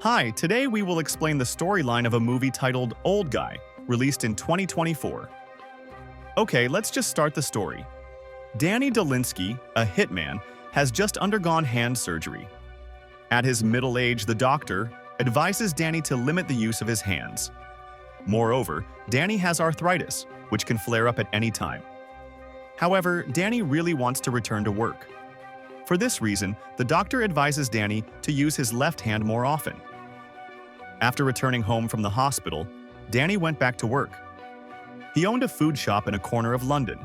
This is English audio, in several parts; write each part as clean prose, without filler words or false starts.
Hi, today we will explain the storyline of a movie titled Old Guy, released in 2024. Okay, let's just start the story. Danny Dolinsky, a hitman, has just undergone hand surgery. At his middle age, the doctor advises Danny to limit the use of his hands. Moreover, Danny has arthritis, which can flare up at any time. However, Danny really wants to return to work. For this reason, the doctor advises Danny to use his left hand more often. After returning home from the hospital, Danny went back to work. He owned a food shop in a corner of London.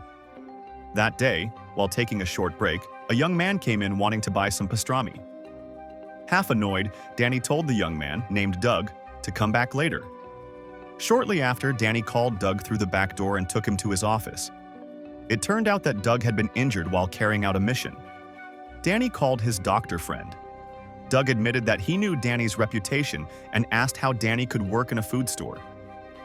That day, while taking a short break, a young man came in wanting to buy some pastrami. Half annoyed, Danny told the young man, named Doug, to come back later. Shortly after, Danny called Doug through the back door and took him to his office. It turned out that Doug had been injured while carrying out a mission. Danny called his doctor friend. Doug admitted that he knew Danny's reputation and asked how Danny could work in a food store.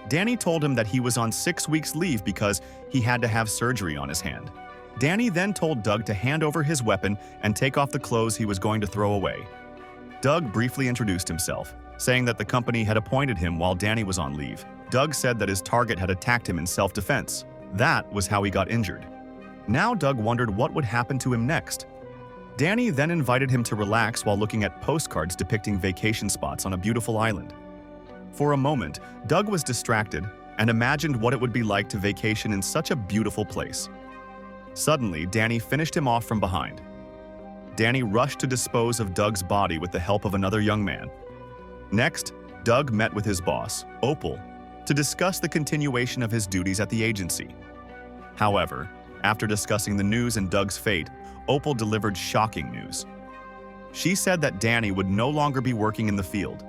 Danny told him that he was on 6 weeks leave because he had to have surgery on his hand. Danny then told Doug to hand over his weapon and take off the clothes he was going to throw away. Doug briefly introduced himself, saying that the company had appointed him while Danny was on leave. Doug said that his target had attacked him in self-defense. That was how he got injured. Now Doug wondered what would happen to him next. Danny then invited him to relax while looking at postcards depicting vacation spots on a beautiful island. For a moment, Doug was distracted and imagined what it would be like to vacation in such a beautiful place. Suddenly, Danny finished him off from behind. Danny rushed to dispose of Doug's body with the help of another young man. Next, Doug met with his boss, Opal, to discuss the continuation of his duties at the agency. However, after discussing the news and Doug's fate, Opal delivered shocking news. She said that Danny would no longer be working in the field.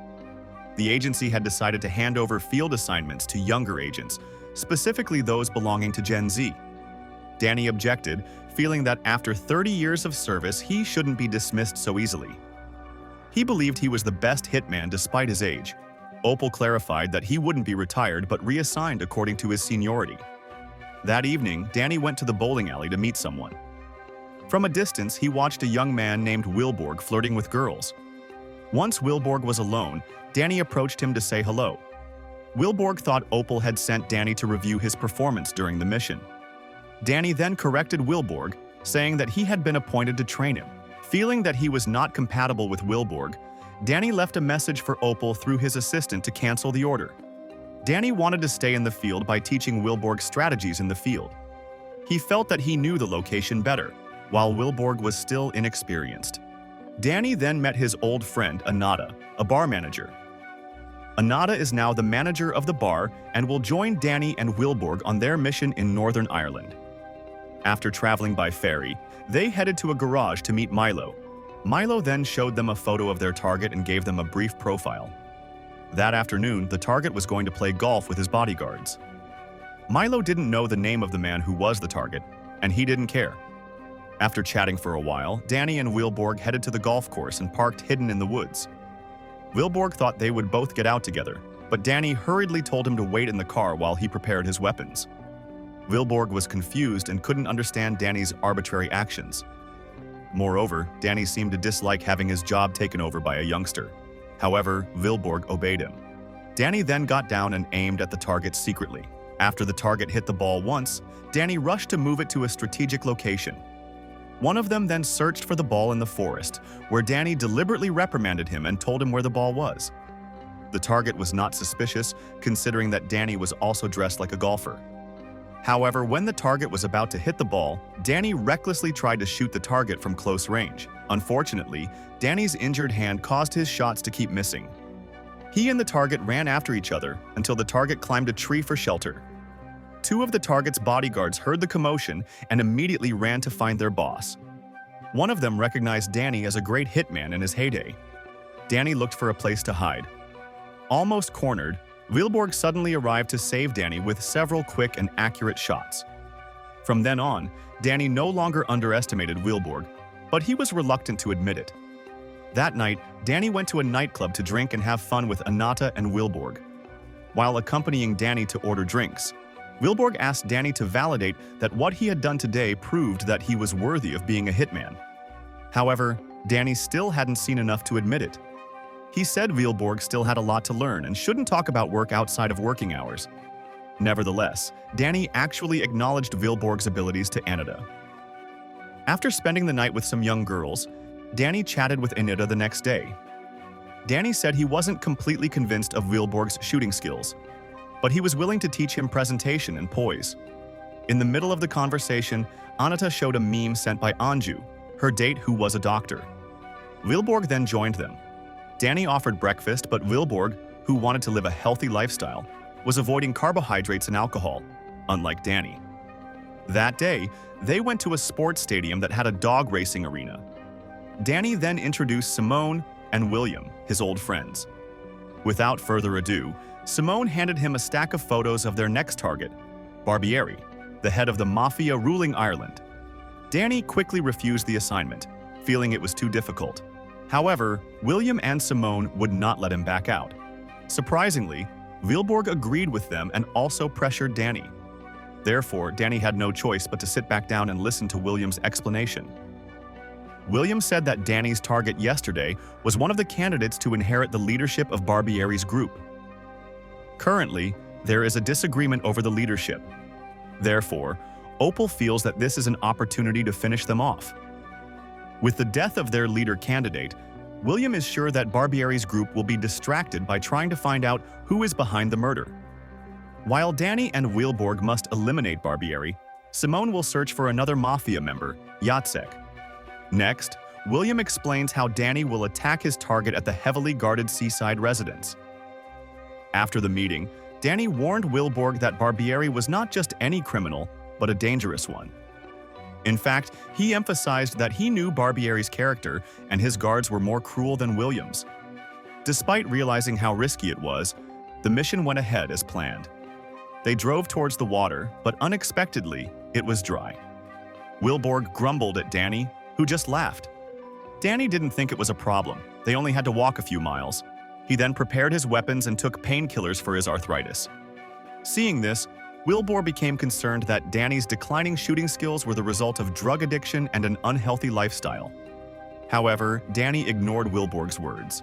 The agency had decided to hand over field assignments to younger agents, specifically those belonging to Gen Z. Danny objected, feeling that after 30 years of service, he shouldn't be dismissed so easily. He believed he was the best hitman despite his age. Opal clarified that he wouldn't be retired but reassigned according to his seniority. That evening, Danny went to the bowling alley to meet someone. From a distance, he watched a young man named Wilborg flirting with girls. Once Wilborg was alone, Danny approached him to say hello. Wilborg thought Opal had sent Danny to review his performance during the mission. Danny then corrected Wilborg, saying that he had been appointed to train him. Feeling that he was not compatible with Wilborg, Danny left a message for Opal through his assistant to cancel the order. Danny wanted to stay in the field by teaching Wilborg strategies in the field. He felt that he knew the location better, while Wilborg was still inexperienced. Danny then met his old friend, Anata, a bar manager. Anata is now the manager of the bar and will join Danny and Wilborg on their mission in Northern Ireland. After traveling by ferry, they headed to a garage to meet Milo. Milo then showed them a photo of their target and gave them a brief profile. That afternoon, the target was going to play golf with his bodyguards. Milo didn't know the name of the man who was the target, and he didn't care. After chatting for a while, Danny and Wilborg headed to the golf course and parked hidden in the woods. Wilborg thought they would both get out together, but Danny hurriedly told him to wait in the car while he prepared his weapons. Wilborg was confused and couldn't understand Danny's arbitrary actions. Moreover, Danny seemed to dislike having his job taken over by a youngster. However, Wilborg obeyed him. Danny then got down and aimed at the target secretly. After the target hit the ball once, Danny rushed to move it to a strategic location. One of them then searched for the ball in the forest, where Danny deliberately reprimanded him and told him where the ball was. The target was not suspicious, considering that Danny was also dressed like a golfer. However, when the target was about to hit the ball, Danny recklessly tried to shoot the target from close range. Unfortunately, Danny's injured hand caused his shots to keep missing. He and the target ran after each other until the target climbed a tree for shelter. Two of the target's bodyguards heard the commotion and immediately ran to find their boss. One of them recognized Danny as a great hitman in his heyday. Danny looked for a place to hide. Almost cornered, Wilborg suddenly arrived to save Danny with several quick and accurate shots. From then on, Danny no longer underestimated Wilborg, but he was reluctant to admit it. That night, Danny went to a nightclub to drink and have fun with Anata and Wilborg. While accompanying Danny to order drinks, Wilborg asked Danny to validate that what he had done today proved that he was worthy of being a hitman. However, Danny still hadn't seen enough to admit it. He said Vilborg still had a lot to learn and shouldn't talk about work outside of working hours. Nevertheless, Danny actually acknowledged Vilborg's abilities to Anita. After spending the night with some young girls, Danny chatted with Anita the next day. Danny said he wasn't completely convinced of Vilborg's shooting skills, but he was willing to teach him presentation and poise. In the middle of the conversation, Anita showed a meme sent by Anju, her date who was a doctor. Vilborg then joined them. Danny offered breakfast, but Vilborg, who wanted to live a healthy lifestyle, was avoiding carbohydrates and alcohol, unlike Danny. That day, they went to a sports stadium that had a dog racing arena. Danny then introduced Simone and William, his old friends. Without further ado, Simone handed him a stack of photos of their next target, Barbieri, the head of the mafia ruling Ireland. Danny quickly refused the assignment, feeling it was too difficult. However, William and Simone would not let him back out. Surprisingly, Vilborg agreed with them and also pressured Danny. Therefore, Danny had no choice but to sit back down and listen to William's explanation. William said that Danny's target yesterday was one of the candidates to inherit the leadership of Barbieri's group. Currently, there is a disagreement over the leadership. Therefore, Opal feels that this is an opportunity to finish them off. With the death of their leader candidate, William is sure that Barbieri's group will be distracted by trying to find out who is behind the murder. While Danny and Vilborg must eliminate Barbieri, Simone will search for another mafia member, Jacek. Next, William explains how Danny will attack his target at the heavily guarded seaside residence. After the meeting, Danny warned Vilborg that Barbieri was not just any criminal, but a dangerous one. In fact, he emphasized that he knew Barbieri's character and his guards were more cruel than William's. Despite realizing how risky it was, the mission went ahead as planned. They drove towards the water, but unexpectedly, it was dry. Vilborg grumbled at Danny, who just laughed. Danny didn't think it was a problem. They only had to walk a few miles. He then prepared his weapons and took painkillers for his arthritis. Seeing this, Vilborg became concerned that Danny's declining shooting skills were the result of drug addiction and an unhealthy lifestyle. However, Danny ignored Vilborg's words.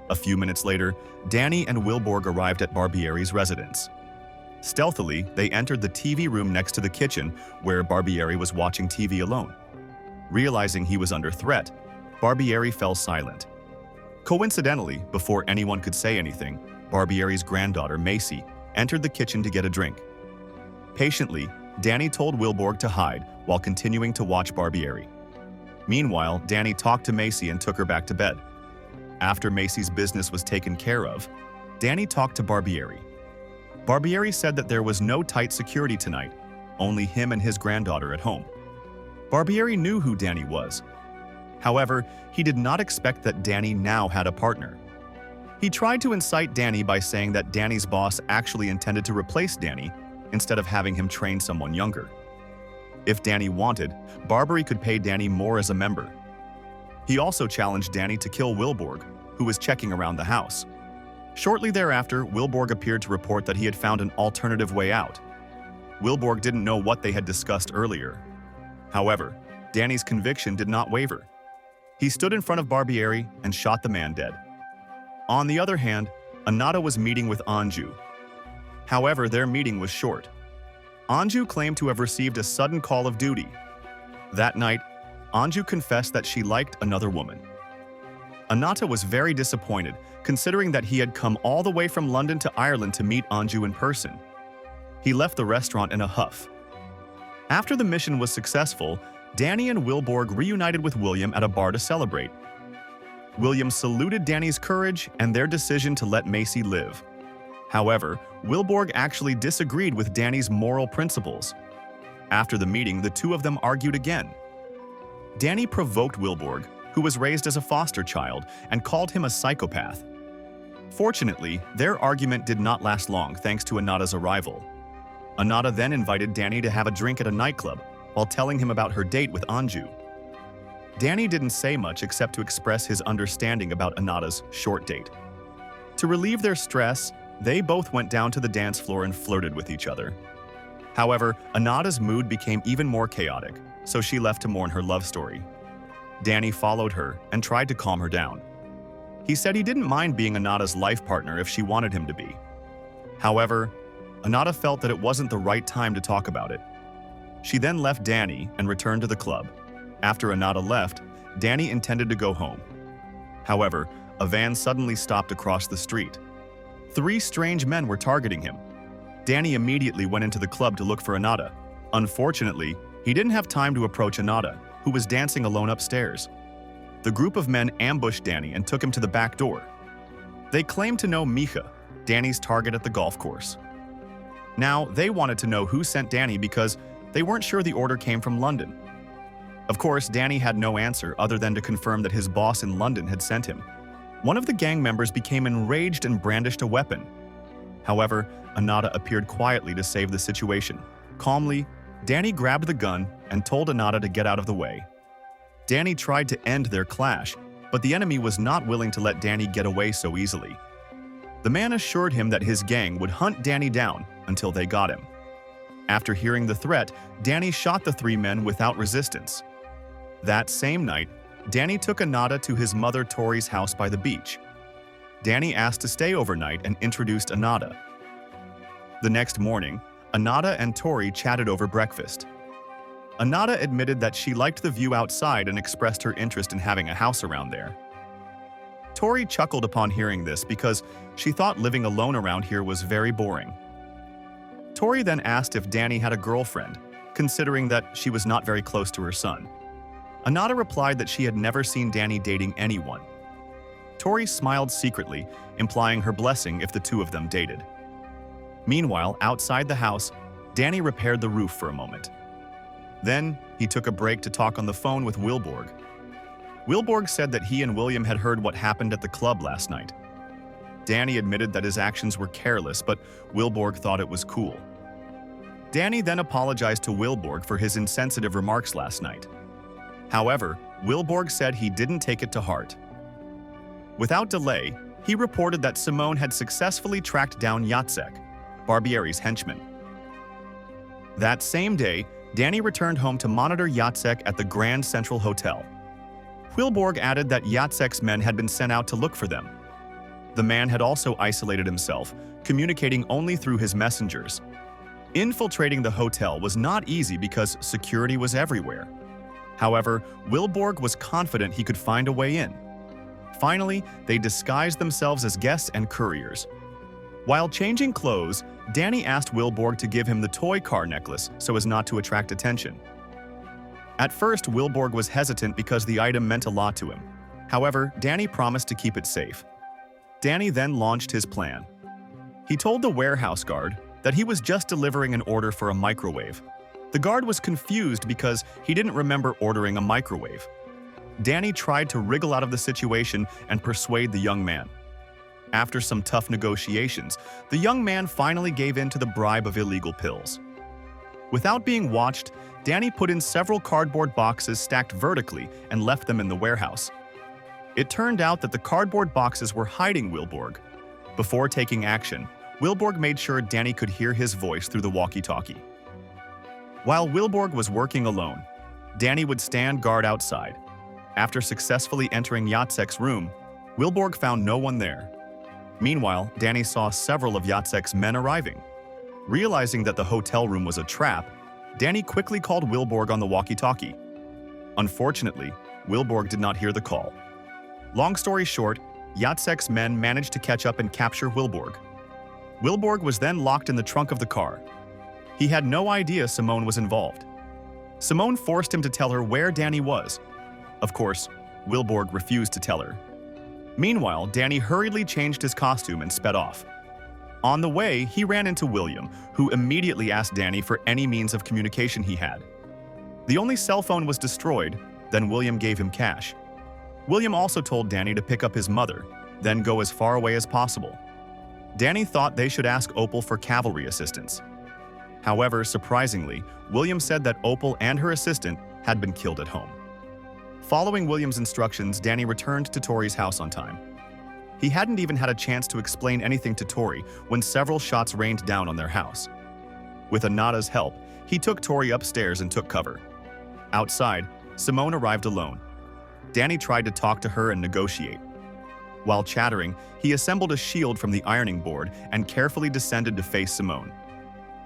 A few minutes later, Danny and Vilborg arrived at Barbieri's residence. Stealthily, they entered the TV room next to the kitchen, where Barbieri was watching TV alone. Realizing he was under threat, Barbieri fell silent. Coincidentally, before anyone could say anything, Barbieri's granddaughter, Macy, entered the kitchen to get a drink. Patiently, Danny told Vilborg to hide while continuing to watch Barbieri. Meanwhile, Danny talked to Macy and took her back to bed. After Macy's business was taken care of, Danny talked to Barbieri. Barbieri said that there was no tight security tonight, only him and his granddaughter at home. Barbieri knew who Danny was. However, he did not expect that Danny now had a partner. He tried to incite Danny by saying that Danny's boss actually intended to replace Danny instead of having him train someone younger. If Danny wanted, Barbieri could pay Danny more as a member. He also challenged Danny to kill Vilborg, who was checking around the house. Shortly thereafter, Vilborg appeared to report that he had found an alternative way out. Vilborg didn't know what they had discussed earlier. However, Danny's conviction did not waver. He stood in front of Barbieri and shot the man dead. On the other hand, Anita was meeting with Anju. However, their meeting was short. Anju claimed to have received a sudden call of duty. That night, Anju confessed that she liked another woman. Anita was very disappointed, considering that he had come all the way from London to Ireland to meet Anju in person. He left the restaurant in a huff. After the mission was successful, Danny and Vilborg reunited with William at a bar to celebrate. William saluted Danny's courage and their decision to let Macy live. However, Vilborg actually disagreed with Danny's moral principles. After the meeting, the two of them argued again. Danny provoked Vilborg, who was raised as a foster child, and called him a psychopath. Fortunately, their argument did not last long thanks to Anita's arrival. Anita then invited Danny to have a drink at a nightclub, while telling him about her date with Anju. Danny didn't say much except to express his understanding about Anita's short date. To relieve their stress, they both went down to the dance floor and flirted with each other. However, Anita's mood became even more chaotic, so she left to mourn her love story. Danny followed her and tried to calm her down. He said he didn't mind being Anada's life partner if she wanted him to be. However, Anada felt that it wasn't the right time to talk about it. She then left Danny and returned to the club. After Anada left, Danny intended to go home. However, a van suddenly stopped across the street. 3 strange men were targeting him. Danny immediately went into the club to look for Anada. Unfortunately, he didn't have time to approach Anada, who was dancing alone upstairs. The group of men ambushed Danny and took him to the back door. They claimed to know Mija, Danny's target at the golf course. Now, they wanted to know who sent Danny because they weren't sure the order came from London. Of course, Danny had no answer other than to confirm that his boss in London had sent him. One of the gang members became enraged and brandished a weapon. However, Anada appeared quietly to save the situation. Calmly, Danny grabbed the gun and told Anada to get out of the way. Danny tried to end their clash, but the enemy was not willing to let Danny get away so easily. The man assured him that his gang would hunt Danny down until they got him. After hearing the threat, Danny shot the 3 men without resistance. That same night, Danny took Anada to his mother Tori's house by the beach. Danny asked to stay overnight and introduced Anada. The next morning, Anada and Tori chatted over breakfast. Anada admitted that she liked the view outside and expressed her interest in having a house around there. Tori chuckled upon hearing this because she thought living alone around here was very boring. Tori then asked if Danny had a girlfriend, considering that she was not very close to her son. Anada replied that she had never seen Danny dating anyone. Tori smiled secretly, implying her blessing if the 2 of them dated. Meanwhile, outside the house, Danny repaired the roof for a moment. Then, he took a break to talk on the phone with Wilborg. Wilborg said that he and William had heard what happened at the club last night. Danny admitted that his actions were careless, but Wilborg thought it was cool. Danny then apologized to Wilborg for his insensitive remarks last night. However, Wilborg said he didn't take it to heart. Without delay, he reported that Simone had successfully tracked down Jacek, Barbieri's henchman. That same day, Danny returned home to monitor Jacek at the Grand Central Hotel. Wilborg added that Jacek's men had been sent out to look for them. The man had also isolated himself, communicating only through his messengers. Infiltrating the hotel was not easy because security was everywhere. However, Wilborg was confident he could find a way in. Finally, they disguised themselves as guests and couriers. While changing clothes, Danny asked Wilborg to give him the toy car necklace so as not to attract attention. At first, Wilborg was hesitant because the item meant a lot to him. However, Danny promised to keep it safe. Danny then launched his plan. He told the warehouse guard that he was just delivering an order for a microwave. The guard was confused because he didn't remember ordering a microwave. Danny tried to wriggle out of the situation and persuade the young man. After some tough negotiations, the young man finally gave in to the bribe of illegal pills. Without being watched, Danny put in several cardboard boxes stacked vertically and left them in the warehouse. It turned out that the cardboard boxes were hiding Wilborg. Before taking action, Wilborg made sure Danny could hear his voice through the walkie-talkie. While Wilborg was working alone, Danny would stand guard outside. After successfully entering Jacek's room, Wilborg found no one there. Meanwhile, Danny saw several of Jacek's men arriving. Realizing that the hotel room was a trap, Danny quickly called Wilborg on the walkie-talkie. Unfortunately, Wilborg did not hear the call. Long story short, Jacek's men managed to catch up and capture Wilborg. Wilborg was then locked in the trunk of the car. He had no idea Simone was involved. Simone forced him to tell her where Danny was. Of course, Wilborg refused to tell her. Meanwhile, Danny hurriedly changed his costume and sped off. On the way, he ran into William, who immediately asked Danny for any means of communication he had. The only cell phone was destroyed, then William gave him cash. William also told Danny to pick up his mother, then go as far away as possible. Danny thought they should ask Opal for cavalry assistance. However, surprisingly, William said that Opal and her assistant had been killed at home. Following William's instructions, Danny returned to Tori's house on time. He hadn't even had a chance to explain anything to Tori when several shots rained down on their house. With Anada's help, he took Tori upstairs and took cover. Outside, Simone arrived alone. Danny tried to talk to her and negotiate. While chattering, he assembled a shield from the ironing board and carefully descended to face Simone.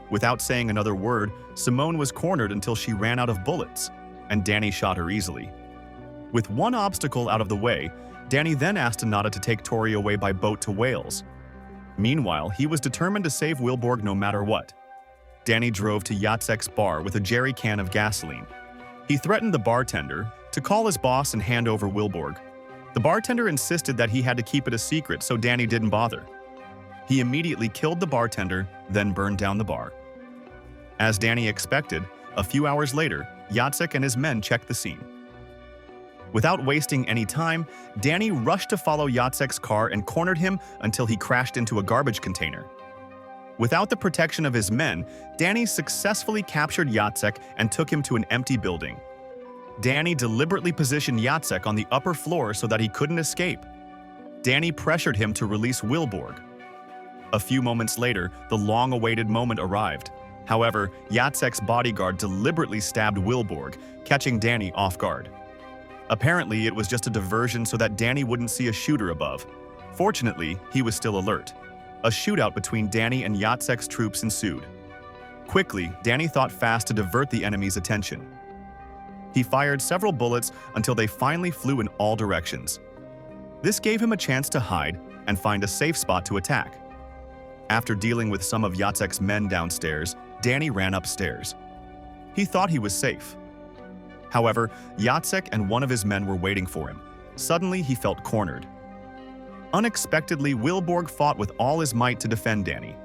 Without saying another word, Simone was cornered until she ran out of bullets, and Danny shot her easily. With one obstacle out of the way, Danny then asked Anata to take Tori away by boat to Wales. Meanwhile, he was determined to save Wilborg no matter what. Danny drove to Jacek's bar with a jerry can of gasoline. He threatened the bartender to call his boss and hand over Wilborg. The bartender insisted that he had to keep it a secret, so Danny didn't bother. He immediately killed the bartender, then burned down the bar. As Danny expected, a few hours later, Jacek and his men checked the scene. Without wasting any time, Danny rushed to follow Jacek's car and cornered him until he crashed into a garbage container. Without the protection of his men, Danny successfully captured Jacek and took him to an empty building. Danny deliberately positioned Jacek on the upper floor so that he couldn't escape. Danny pressured him to release Wilborg. A few moments later, the long-awaited moment arrived. However, Jacek's bodyguard deliberately stabbed Wilborg, catching Danny off guard. Apparently, it was just a diversion so that Danny wouldn't see a shooter above. Fortunately, he was still alert. A shootout between Danny and Jacek's troops ensued. Quickly, Danny thought fast to divert the enemy's attention. He fired several bullets until they finally flew in all directions. This gave him a chance to hide and find a safe spot to attack. After dealing with some of Jacek's men downstairs, Danny ran upstairs. He thought he was safe. However, Jacek and one of his men were waiting for him. Suddenly, he felt cornered. Unexpectedly, Wilborg fought with all his might to defend Danny.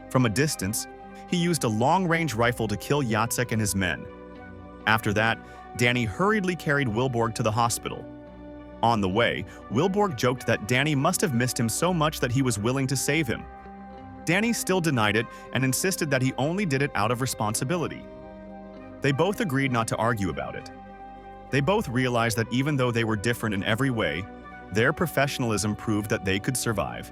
From a distance, he used a long-range rifle to kill Jacek and his men. After that, Danny hurriedly carried Wilborg to the hospital. On the way, Wilborg joked that Danny must have missed him so much that he was willing to save him. Danny still denied it and insisted that he only did it out of responsibility. They both agreed not to argue about it. They both realized that even though they were different in every way, their professionalism proved that they could survive.